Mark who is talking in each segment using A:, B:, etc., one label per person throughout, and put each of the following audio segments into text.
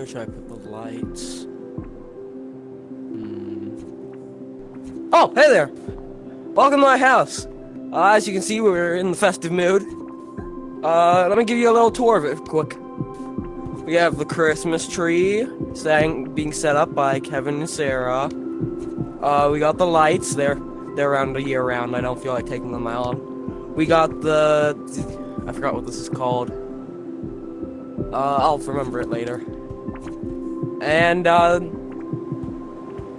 A: Where should I put the lights? Oh, hey there! Welcome to my house. As you can see, we're in the festive mood. Let me give you a little tour of it quick. We have the Christmas tree being set up by Kevin and Sarah. We got the lights. They're around a year round. I don't feel like taking them out. We got I forgot what this is called. I'll remember it later. And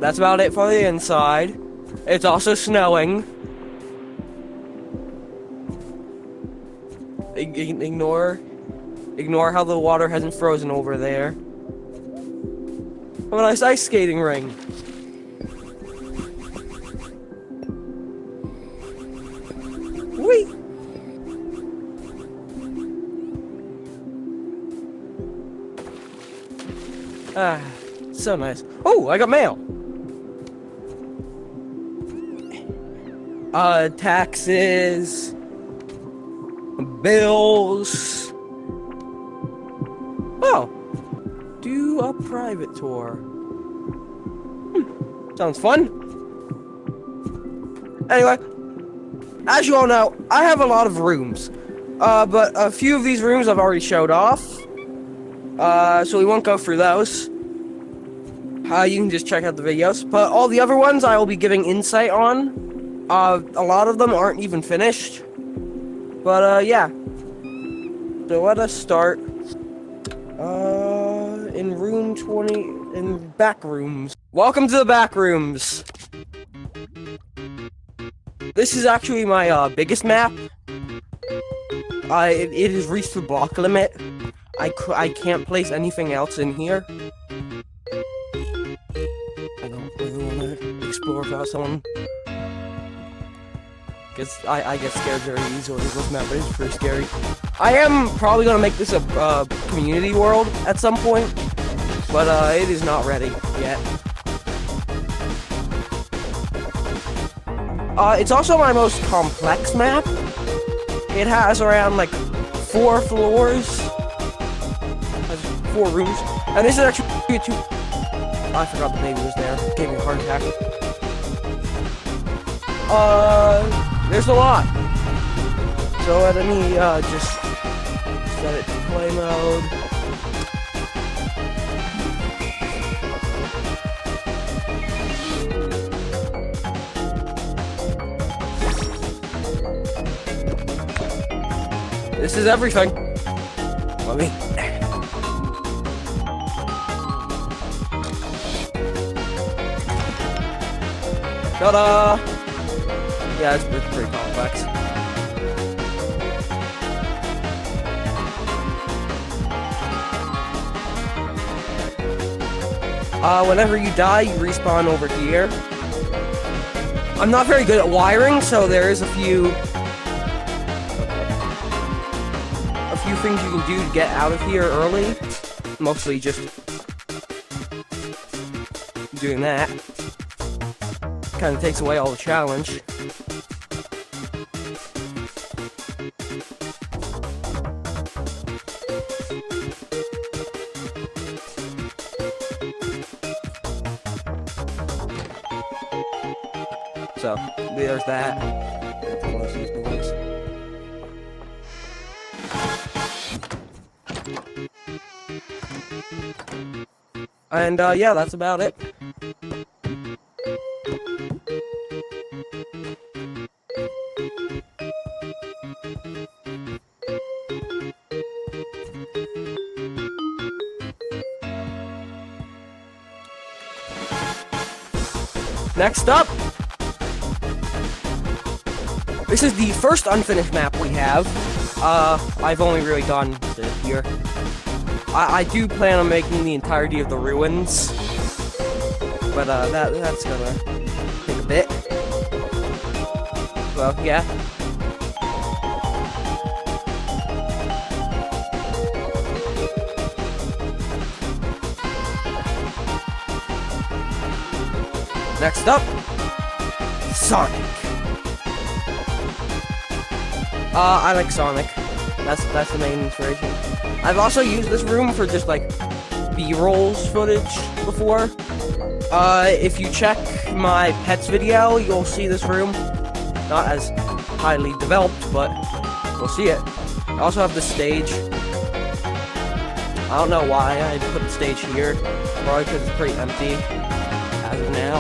A: that's about it for the inside. It's also snowing. Ignore how the water hasn't frozen over there. Have a nice ice skating ring. Whee! Ah, so nice. Oh, I got mail. Taxes, bills. Oh, do a private tour. Sounds fun. Anyway, as you all know, I have a lot of rooms. But a few of these rooms I've already showed off. So we won't go through those. You can just check out the videos. But all the other ones I will be giving insight on. A lot of them aren't even finished. But, yeah. So let us start. In room 20, in back rooms. Welcome to the back rooms. This is actually my, biggest map. It has reached the block limit. I can't place anything else in here. I don't really want to explore without someone. Because I get scared very easily. This map is pretty scary. I am probably going to make this a community world at some point. But it is not ready yet. It's also my most complex map. It has around like 4 floors. Has 4 rooms. And this is actually I forgot the baby was there. Gave me a heart attack. There's a lot. So let me just set it to play mode. This is everything. Let me. Ta-da! Yeah, it's pretty complex. Whenever you die, you respawn over here. I'm not very good at wiring, so there is a few things you can do to get out of here early. Mostly just doing that. Kind of takes away all the challenge. So, there's that. Close these doors. And, yeah, that's about it. Next up, this is the first unfinished map we have. I've only really gone to here. I do plan on making the entirety of the ruins, but that's gonna take a bit. Well, yeah. Next up, Sonic. I like Sonic. That's the main inspiration. I've also used this room for just like B-rolls footage before. If you check my pets video, you'll see this room. Not as highly developed, but you'll see it. I also have the stage. I don't know why I put the stage here. Probably because it's pretty empty as of now.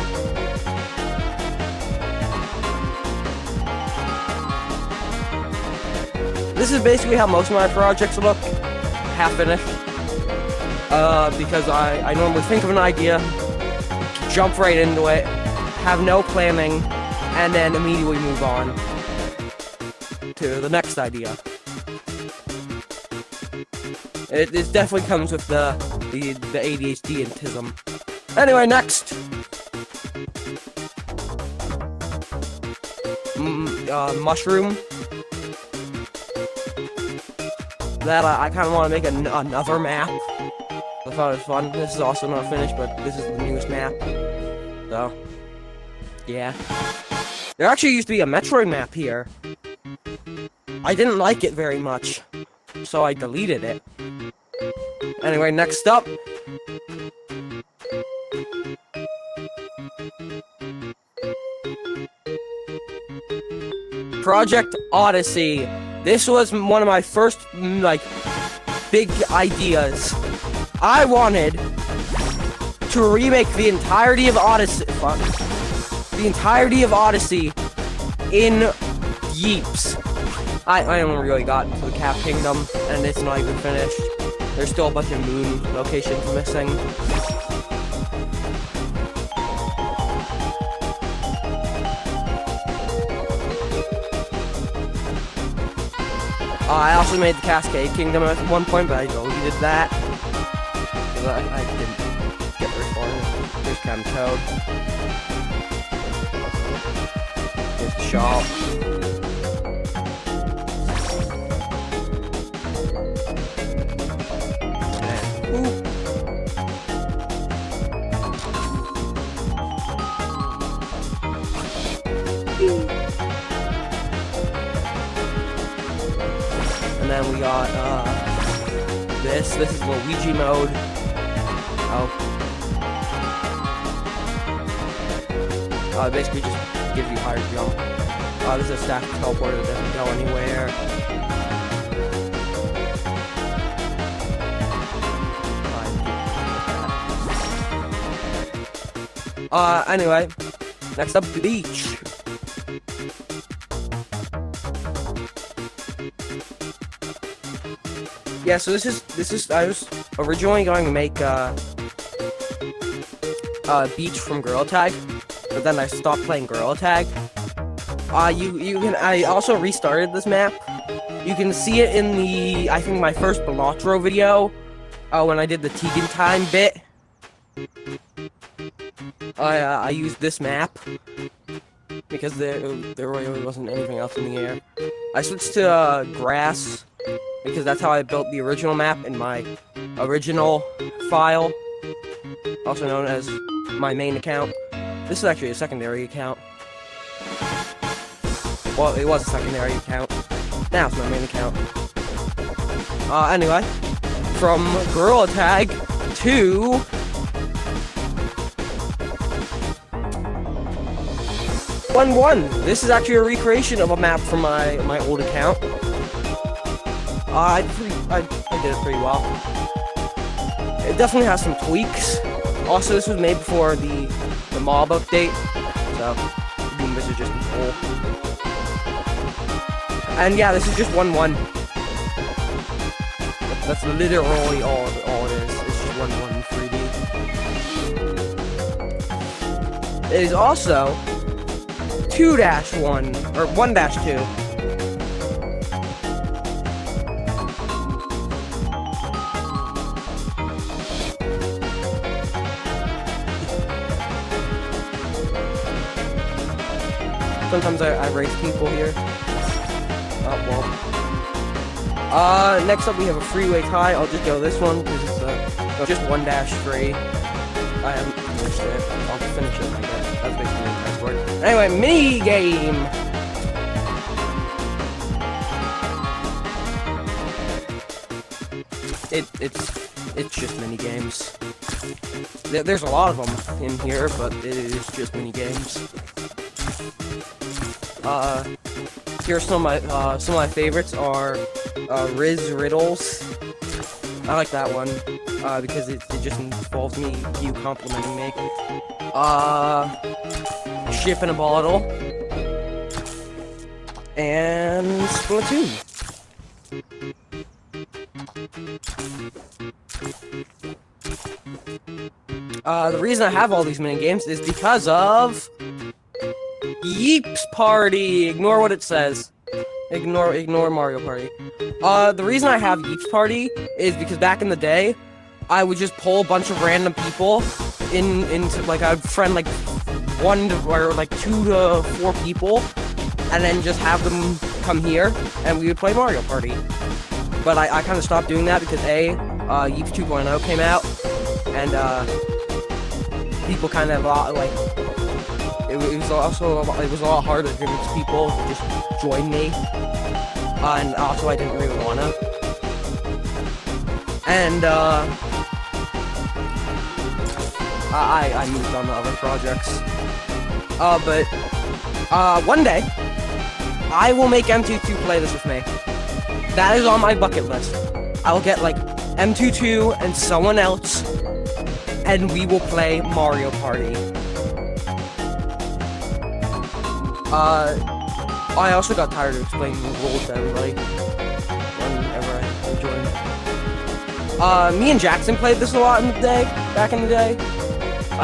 A: This is basically how most of my projects look, half finished. Because I normally think of an idea, jump right into it, have no planning, and then immediately move on to the next idea. It definitely comes with the ADHD and tism. Anyway, next! Mushroom. That I kind of want to make another map. I thought it was fun. This is also not finished, but this is the newest map. So, yeah. There actually used to be a Metroid map here. I didn't like it very much, so I deleted it. Anyway, next up. Project Odyssey. This was one of my first, big ideas. I wanted to remake the entirety of Odyssey. The entirety of Odyssey in Yeeps. I only really got to the Cap Kingdom, and it's not even finished. There's still a bunch of moon locations missing. I also made the Cascade Kingdom at one point, but I deleted that. Because I didn't get very far. Here's Cam Toad. Here's the shop. And then we got, this is Luigi mode. Basically just gives you higher jump. This is a staff teleporter that doesn't go anywhere. Anyway, next up, the beach. Yeah, so this is, I was originally going to make, Beach from Gorilla Tag, but then I stopped playing Gorilla Tag. I also restarted this map. You can see it in I think my first Balatro video, when I did the Tegan Time bit. I used this map, because there really wasn't anything else in the air. I switched to, grass, because that's how I built the original map in my original file, also known as my main account. This is actually a secondary account. Well, it was a secondary account. Now it's my main account. Anyway, from Gorilla Tag to One. This is actually a recreation of a map from my old account. I did it pretty well. It definitely has some tweaks. Also, this was made before the mob update, so the Doom Wizard just cool. And yeah, this is just 1-1. That's literally all it is. It's just 1-1 in 3D. It is also 2-1 or 1-2. Sometimes I race people here. Oh, well. Next up we have a freeway tie. I'll just go this one, because it's just 1-3. I haven't finished it. I'll finish it later. That's basically the nice word. Anyway, mini game! It's just mini games. There's a lot of them in here, but it is just mini games. Here's some of my favorites are Riz Riddles. I like that one because it just involves you complimenting me. Ship in a Bottle and Splatoon. The reason I have all these mini games is because of Yeeps Party. Ignore what it says. Ignore Mario Party. The reason I have Yeeps Party is because back in the day, I would just pull a bunch of random people into like I'd friend like 2 to 4 people, and then just have them come here and we would play Mario Party. But I kind of stopped doing that because Yeeps 2.0 came out, and people kind of like it was a lot harder to convince people to just join me, and also I didn't really wanna. And I moved on to other projects. But one day I will make M22 play this with me. That is on my bucket list. I will get like M22 and someone else, and we will play Mario Party. I also got tired of explaining the rules to everybody whenever I joined. Me and Jackson played this a lot back in the day.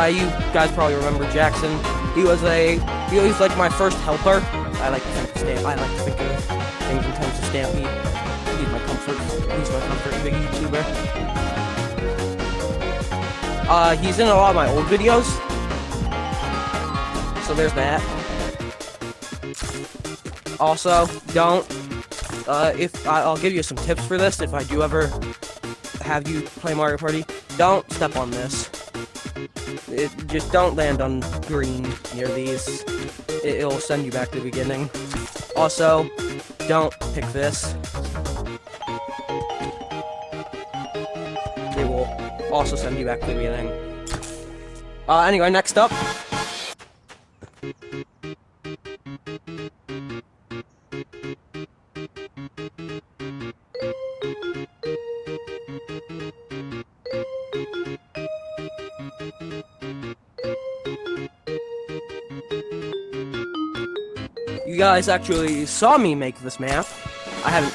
A: You guys probably remember Jackson. He was like my first helper. I like to think of things in terms of Stampede. He's my comfort big YouTuber. He's in a lot of my old videos. So there's that. Also, I'll give you some tips for this if I do ever have you play Mario Party. Don't step on this. Just don't land on green near these. It'll send you back to the beginning. Also, don't pick this. It will also send you back to the beginning. Anyway, next up. You guys actually saw me make this map. I haven't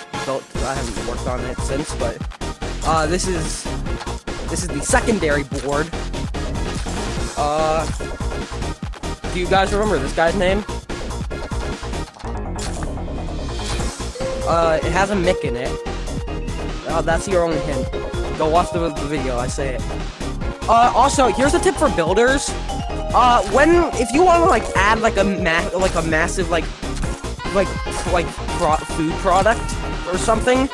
A: worked on it since, but this is the secondary board. Do you guys remember this guy's name? It has a Mick in it. That's your only hint. Go watch the video, I say it. Also, here's a tip for builders. If you want to like add like a massive food product or something,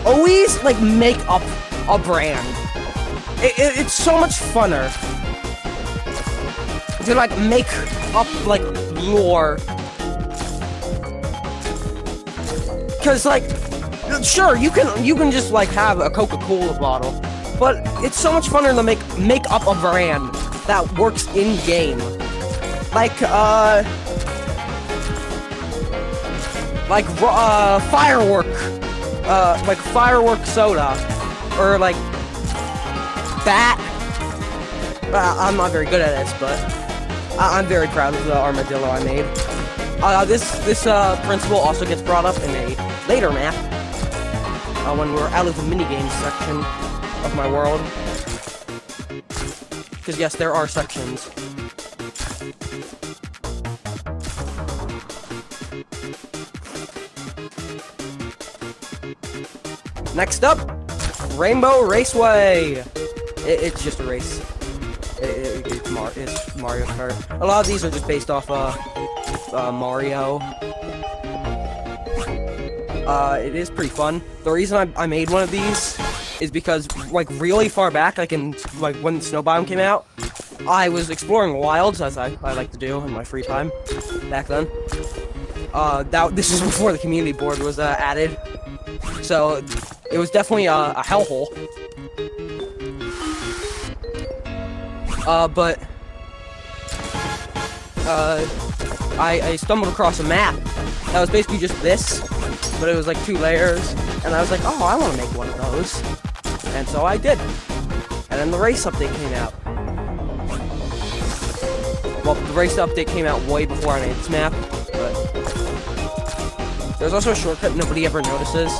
A: always like make up a brand. It's so much funner to like make up like lore. Cause like, sure you can just like have a Coca-Cola bottle, but it's so much funner to make up a brand that works in game. Like firework soda, or like that. I'm not very good at this, but I'm very proud of the armadillo I made. This principle also gets brought up in a later map when we're out of the minigames section of my world. Because yes, there are sections. Next up, Rainbow Raceway. It's just a race. It's Mario Kart. A lot of these are just based off Mario. It is pretty fun. The reason I made one of these is because, like, really far back, like when Snow Biome came out, I was exploring wilds, as I like to do in my free time back then. This is before the community board was added, so it was definitely a hellhole. But I stumbled across a map that was basically just this, but it was like 2 layers, and I was like, oh, I want to make one of those, and so I did. And then the race update came out. Well, the race update came out way before I made this map, but there's also a shortcut nobody ever notices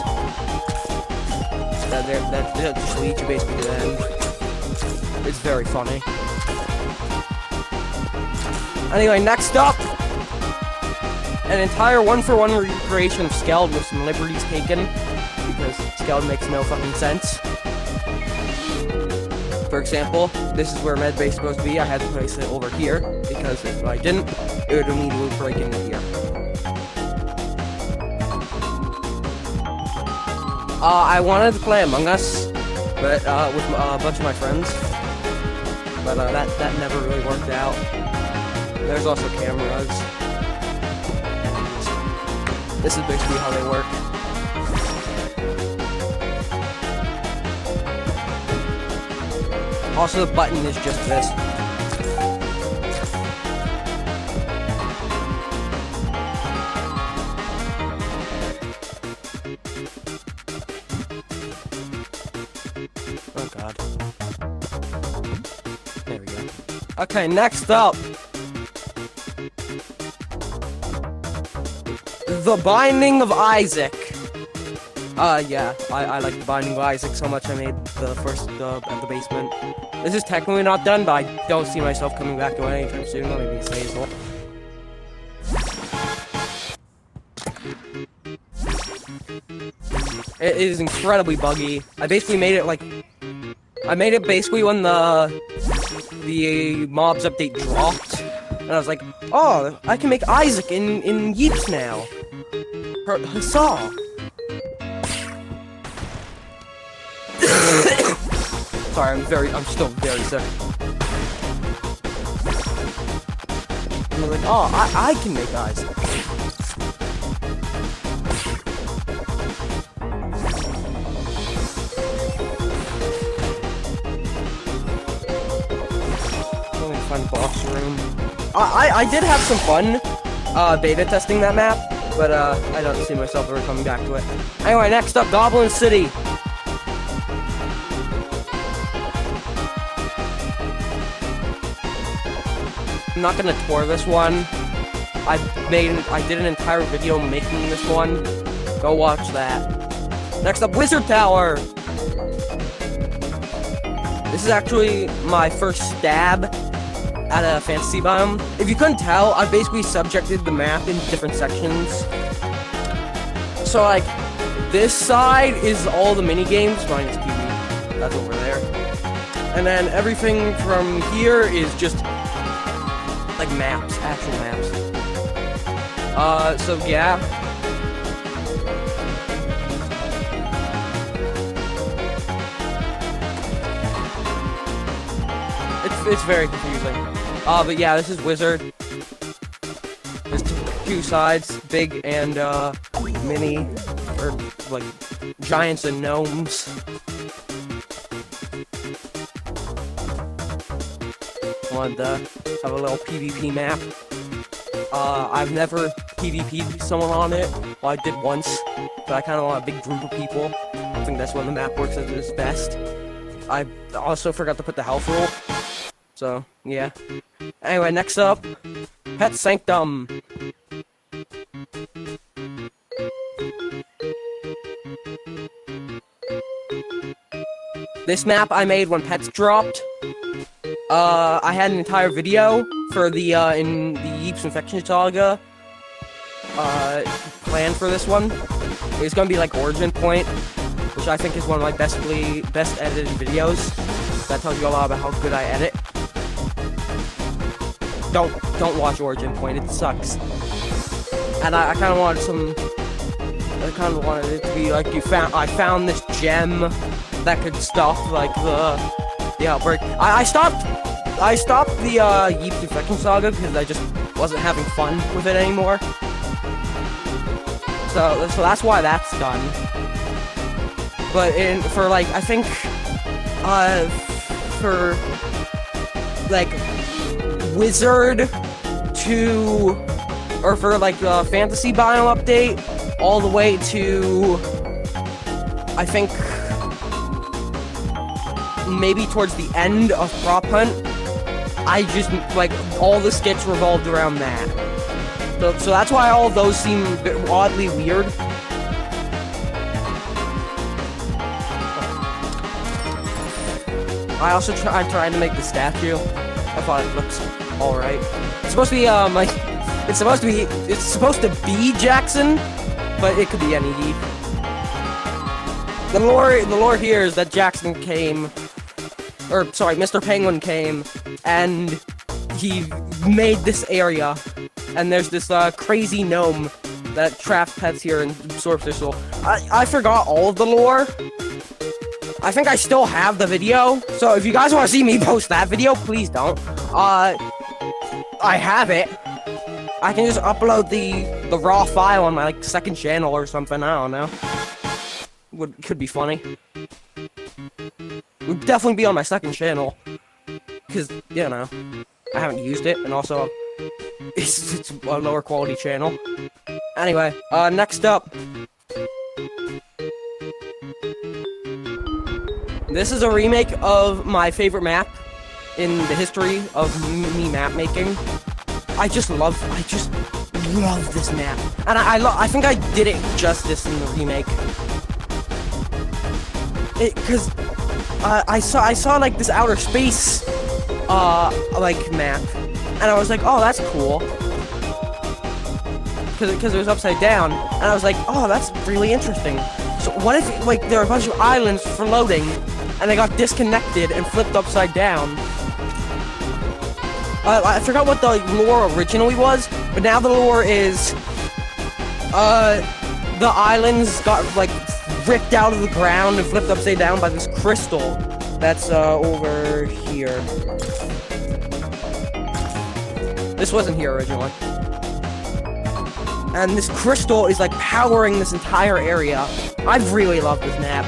A: that just leads you basically to the end. It's very funny. Anyway, next up, an entire one-for-one recreation of Skeld with some liberties taken, because Skeld makes no fucking sense. For example, this is where medbay is supposed to be. I had to place it over here, because if I didn't, it would immediately break into here. I wanted to play Among Us, but with a bunch of my friends, but that never really worked out. There's also cameras. This is basically how they work. Also, the button is just this. Oh god. There we go. Okay, next up. The Binding of Isaac. Yeah, I like The Binding of Isaac so much I made the first dub at the basement. This is technically not done, but I don't see myself coming back to it anytime soon. Let me be Hazel. It is incredibly buggy. I basically made it like... I made it basically when the mobs update dropped. And I was like, oh, I can make Isaac in Yeeps now. Huzzah! Sorry, I'm still very sick. And they're like, oh, I can make Isaac. Let me find the boss room. I did have some fun beta testing that map, but I don't see myself ever coming back to it. Anyway, next up, Goblin City. I'm not gonna tour this one. I did an entire video making this one. Go watch that. Next up, Wizard Tower. This is actually my first stab at a fantasy biome. If you couldn't tell, I basically subjected the map into different sections. So like, this side is all the mini games minus TV. That's over there. And then everything from here is just like maps, actual maps. So yeah. It's very confusing. But yeah, this is Wizard. There's 2 sides, big and mini, or like giants and gnomes. Wanted to have a little PvP map. I've never PvP'd someone on it. Well, I did once, but I kind of want a big group of people. I think that's when the map works at its best. I also forgot to put the health rule. So, yeah. Anyway, next up, Pet Sanctum. This map I made when pets dropped. I had an entire video for the, in the Yeeps Infection Saga, planned for this one. It's gonna be like Origin Point, which I think is one of my best edited videos. That tells you a lot about how good I edit. Don't watch Origin Point, it sucks. And I kind of wanted it to be like I found this gem that could stop like the outbreak. I stopped the Yeeps Infection Saga because I just wasn't having fun with it anymore. So that's why that's done. But for like I think for like wizard to, or for like the fantasy biome update, all the way to, I think, maybe towards the end of Prop Hunt. I just, like, all the skits revolved around that. So that's why all of those seem oddly weird. I also tried to make the statue. I thought it looks alright. It's supposed to be, like, it's supposed to be Jackson, but it could be any Eve. The lore here is that Jackson came, or sorry, Mr. Penguin came, and he made this area, and there's this crazy gnome that traps pets here in Swordfish. I forgot all of the lore. I think I still have the video, so if you guys want to see me post that video, please don't. I have it. I can just upload the raw file on my like second channel or something. I don't know. Could be funny. Would definitely be on my second channel, because you know I haven't used it, and also it's a lower quality channel. Anyway, next up, this is a remake of my favorite map in the history of me map making. I just love this map, and I think I did it justice in the remake. Because I saw like this outer space like map, and I was like, oh, that's cool, because it was upside down, and I was like, oh, that's really interesting. So what if like there are a bunch of islands floating, and they got disconnected and flipped upside down? I forgot what the lore originally was, but now the lore is the islands got like ripped out of the ground and flipped upside down by this crystal that's over here. This wasn't here originally. And this crystal is like powering this entire area. I've really loved this map.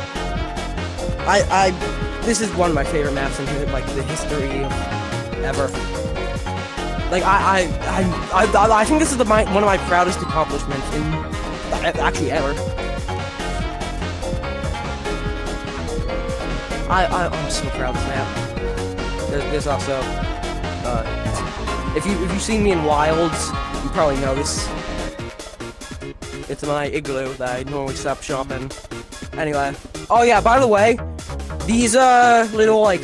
A: This is one of my favorite maps in like the history of ever. Like I think this is one of my proudest accomplishments in actually ever. I'm so proud of this map. There's also, if you've seen me in Wilds, you probably know this. It's my igloo that I normally stop shopping. Anyway, oh yeah, by the way, these little like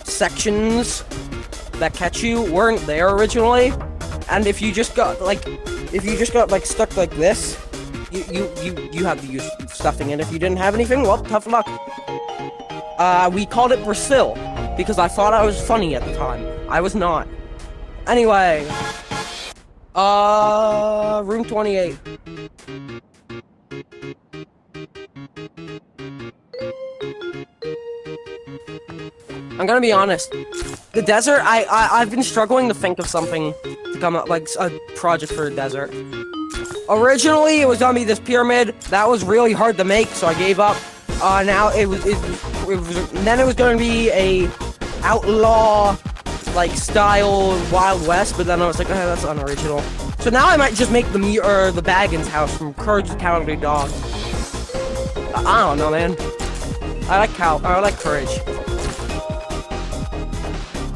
A: sections that catch you weren't there originally, and if you just got like stuck like this, you have to use stuffing, and if you didn't have anything, well, tough luck. We called it Brazil, because I thought I was funny at the time. I was not. Anyway, room 28. I'm gonna be honest. The desert, I've been struggling to think of something to come up, like a project for the desert. Originally, it was gonna be this pyramid. That was really hard to make, so I gave up. Now then it was going to be a outlaw like style Wild West, but then I was like, that's unoriginal. So now I might just make the Baggins house from Courage the Cowardly Dog. I don't know, man. I like Courage.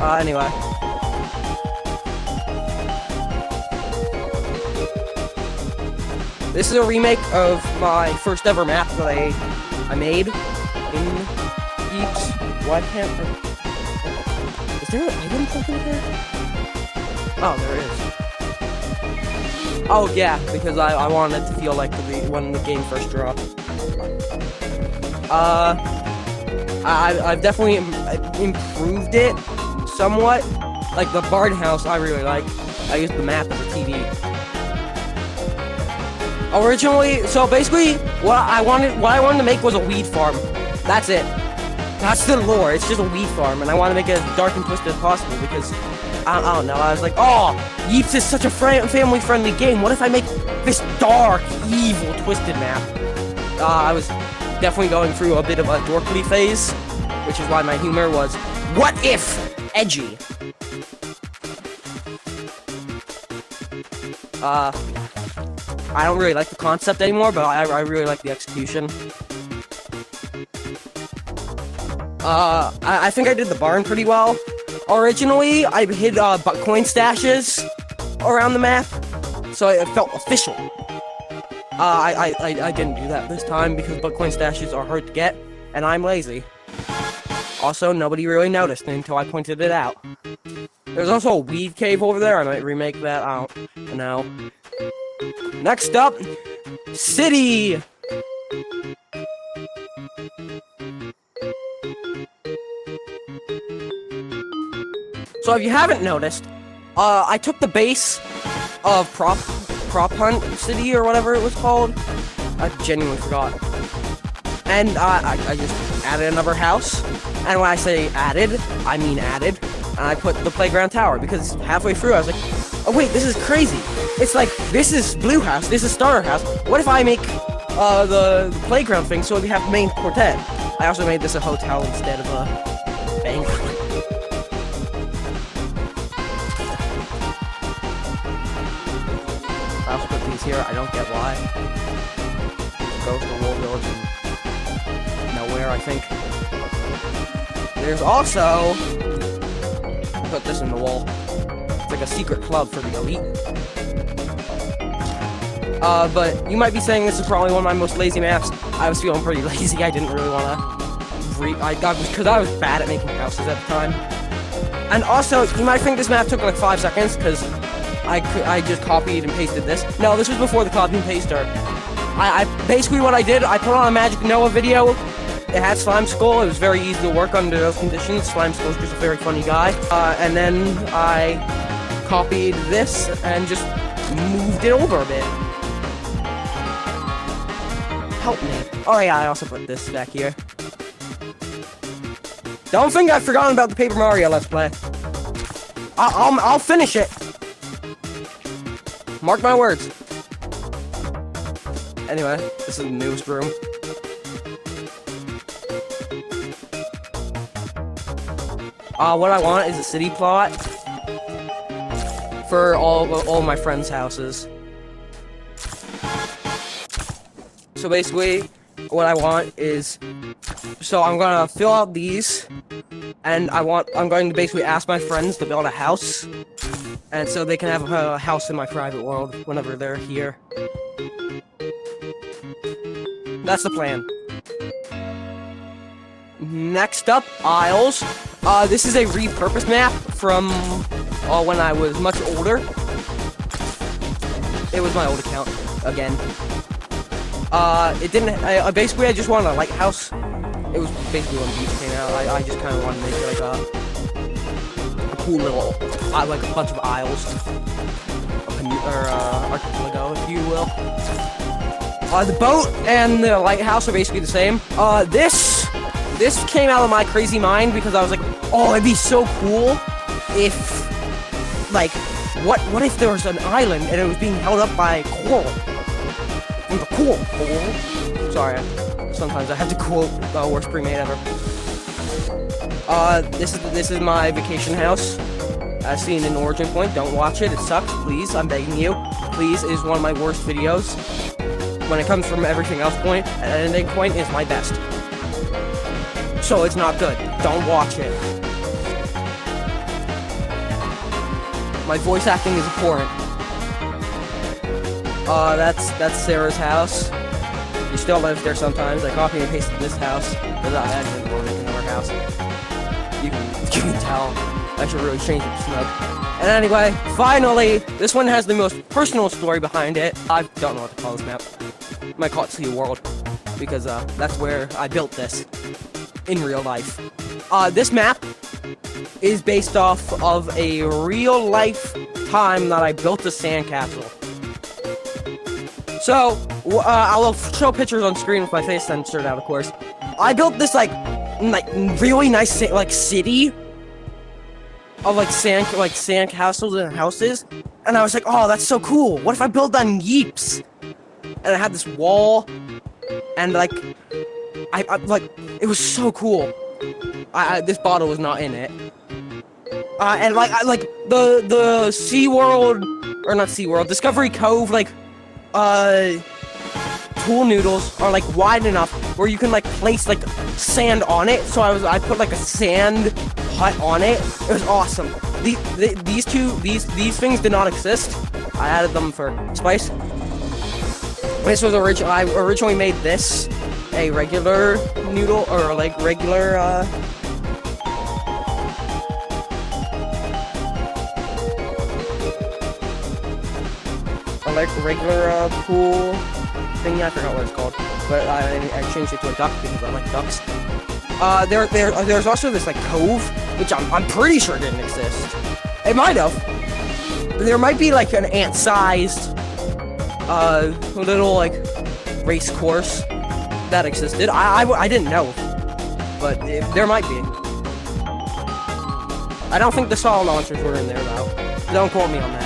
A: Anyway. This is a remake of my first ever map that I made in Eeps. Why can't I... Is there an item something here? Oh, there is. Oh, yeah, because I wanted it to feel like when the game first dropped. I've definitely improved it somewhat. Like the barn house, I really like. I used the map as a TV. Originally, so basically, what I wanted to make was a weed farm. That's it. That's the lore. It's just a weed farm, and I want to make it as dark and twisted as possible because I don't know. I was like, oh, Yeeps is such a family-friendly game. What if I make this dark, evil, twisted map? I was definitely going through a bit of a dorkly phase, which is why my humor was, what if edgy? I don't really like the concept anymore, but I really like the execution. I think I did the barn pretty well. Originally, I hid Bitcoin stashes around the map, so it felt official. I didn't do that this time because Bitcoin stashes are hard to get, and I'm lazy. Also, nobody really noticed until I pointed it out. There's also a weed cave over there. I might remake that out now. Next up, city. So if you haven't noticed, I took the base of Prop Hunt City or whatever it was called. I genuinely forgot. And I just added another house. And when I say added, I mean added. And I put the playground tower because halfway through I was like, oh wait, this is crazy. It's like, this is Blue House, this is Starter House. What if I make the playground thing so we have main quartet? I also made this a hotel instead of a bank. I also put these here, I don't get why. Go to the Wool Village and nowhere, I think. There's also... put this in the wall. It's like a secret club for the elite. But you might be saying this is probably one of my most lazy maps. I was feeling pretty lazy, I didn't really want to... because I was bad at making houses at the time. And also, you might think this map took like 5 seconds, because I just copied and pasted this. No, this was before the copy and paster. Basically what I did, I put on a Magic Noah video. It had Slime Skull, it was very easy to work under those conditions. Slime Skull's just a very funny guy. And then I copied this and just moved it over a bit. Help me. Oh yeah, I also put this back here. Don't think I've forgotten about the Paper Mario Let's Play. I'll finish it. Mark my words. Anyway, this is the newest room. What I want is a city plot for all my friends' houses. So basically, what I want is, so I'm gonna fill out these, and I'm going to basically ask my friends to build a house, and so they can have a house in my private world whenever they're here. That's the plan. Next up, Isles. This is a repurposed map from when I was much older. It was my old account, again. It didn't, basically I just wanted a lighthouse. It was basically when Beach came out. I just kind of wanted to make it like a cool little, like a bunch of isles. Archipelago, if you will. The boat and the lighthouse are basically the same. This came out of my crazy mind because I was like, oh, it'd be so cool if, like, what if there was an island and it was being held up by coral? And the coral. Sorry, sometimes I have to quote the worst pre-made ever. This is my vacation house, as seen in Origin Point. Don't watch it, it sucks, please, I'm begging you. Please, it is one of my worst videos. When it comes from everything else point, Ending Point is my best. So it's not good. Don't watch it. My voice acting is abhorrent. That's Sarah's house. She still lives there sometimes. I copy and pasted this house because I didn't want to make another house. You can tell. I should really change it to Snug. And anyway, finally, this one has the most personal story behind it. I don't know what to call this map. I might call it Sea World because that's where I built this. In real life. This map is based off of a real life time that I built a sandcastle. So, I'll show pictures on screen with my face censored out, of course. I built this like really nice city of sandcastles and houses, and I was like, oh, that's so cool. What if I build on Yeeps? And I had this wall, and it was so cool. This bottle was not in it. And like the SeaWorld, or not SeaWorld, Discovery Cove, like, pool noodles are like wide enough where you can like place like sand on it. So I put like a sand hut on it. It was awesome. These things did not exist. I added them for spice. This was I originally made this a regular noodle, or like regular pool thing. I forgot what it's called, but I changed it to a duck because I like ducks. There's also this like cove, which I'm pretty sure didn't exist. It might have. There might be like an ant-sized little like race course that existed. I didn't know, but there might be. I don't think the Saw launchers were in there though. Don't quote me on that.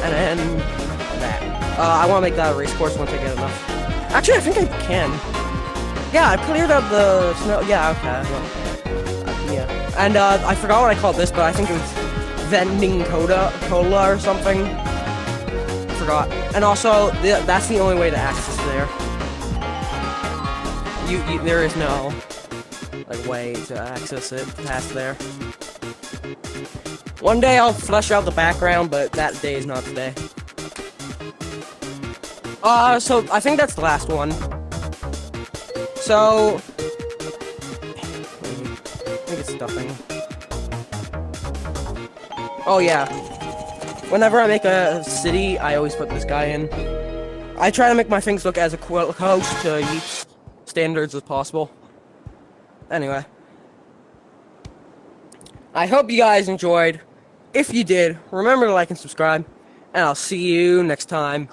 A: And then that. I want to make that a race course once I get enough. Actually, I think I can. Yeah, I cleared up the snow. Yeah, okay. Yeah. And I forgot what I called this, but I think it was vending cola or something. I forgot. And also, that's the only way to access there. There is no like way to access it past there. One day I'll flesh out the background, but that day is not today. So I think that's the last one. So I think it's stuffing. Oh yeah. Whenever I make a city, I always put this guy in. I try to make my things look as close to Yeet's standards as possible. Anyway. I hope you guys enjoyed. If you did, remember to like and subscribe, and I'll see you next time.